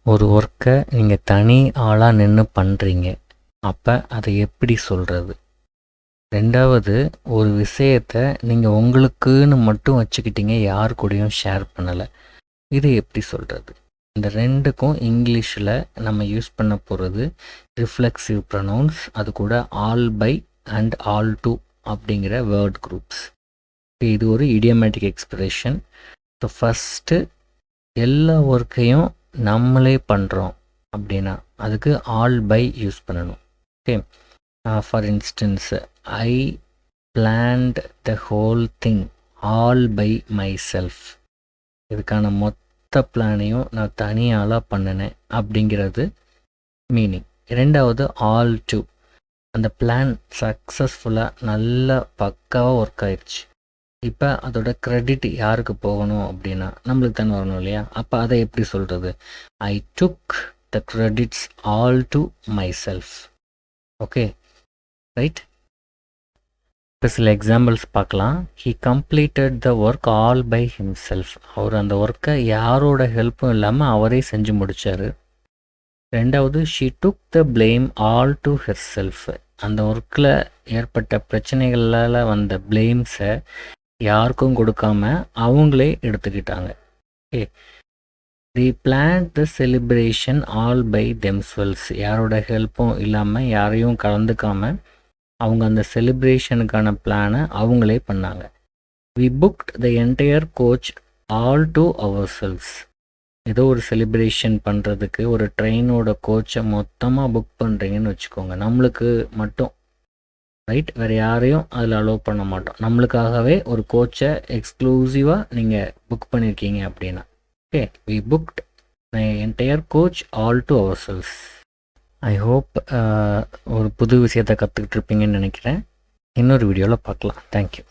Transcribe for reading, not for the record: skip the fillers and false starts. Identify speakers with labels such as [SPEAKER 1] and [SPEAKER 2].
[SPEAKER 1] ஒரு ஒர்க்கை நீங்கள் தனி ஆளாக நின்று பண்ணுறீங்க, அப்போ அதை எப்படி சொல்கிறது? ரெண்டாவது, ஒரு விஷயத்தை நீங்கள் உங்களுக்குன்னு மட்டும் வச்சுக்கிட்டீங்க, யார் கூடயும் ஷேர் பண்ணலை, இதை எப்படி சொல்கிறது? இந்த ரெண்டுக்கும் இங்கிலீஷில் நம்ம யூஸ் பண்ண போகிறது ரிஃப்ளெக்சிவ் ப்ரொனவுன்ஸ், அது கூட all by and all to அப்படிங்கிற வேர்ட் குரூப்ஸ். இது ஒரு இடியமேட்டிக் எக்ஸ்பிரஷன். ஸோ ஃபஸ்ட்டு, எல்லா ஒர்க்கையும் நம்மளே பண்ணுறோம் அப்படின்னா அதுக்கு ஆல் பை யூஸ் பண்ணணும். Okay, for instance, I planned the whole thing all by myself. இதுக்கான மொத்த பிளானையும் நான் தனியாளாக பண்ணினேன் அப்படிங்கிறது மீனிங். ரெண்டாவது, ஆல் டு, அந்த பிளான் சக்ஸஸ்ஃபுல்லாக நல்லா பக்காவாக ஒர்க் ஆயிடுச்சு. இப்போ அதோட கிரெடிட் யாருக்கு போகணும் அப்படின்னா நம்மளுக்கு தானே வரணும் இல்லையா? அப்போ அதை எப்படி சொல்கிறது? I took the credits all to my self. Okay, right. இப்போ சில எக்ஸாம்பிள்ஸ் பார்க்கலாம். He completed the work all by himself. அவர் அந்த ஒர்க்கை யாரோட ஹெல்ப்பும் இல்லாமல் அவரே செஞ்சு முடித்தார். ரெண்டாவது, she took the blame all to her self. அந்த ஒர்க்கில் ஏற்பட்ட பிரச்சனைகளால் வந்த பிளேம்ஸை யாருக்கும் கொடுக்காம அவங்களே எடுத்துக்கிட்டாங்க. Okay, the plan the celebration all by themselves. யாரோட ஹெல்ப்பும் இல்லாமல், யாரையும் கலந்துக்காமல் அவங்க அந்த செலிப்ரேஷனுக்கான பிளானை அவங்களே பண்ணாங்க. We booked the entire coach all to ourselves. ஏதோ ஒரு செலிப்ரேஷன் பண்ணுறதுக்கு ஒரு ட்ரெயினோட கோச்சை மொத்தமாக புக் பண்ணுறீங்கன்னு வச்சுக்கோங்க, நம்மளுக்கு மட்டும், ரைட்? வேறு யாரையும் அதில் அலோவ் பண்ண மாட்டோம். நம்மளுக்காகவே ஒரு கோச்சை எக்ஸ்க்ளூசிவாக நீங்கள் புக் பண்ணியிருக்கீங்க அப்படின்னா. Okay, we booked the entire coach all to ourselves. I hope ஒரு புது விஷயத்தை கற்றுக்கிட்டு இருப்பீங்கன்னு நினைக்கிறேன். இன்னொரு வீடியோவில் பார்க்கலாம். தேங்க்யூ.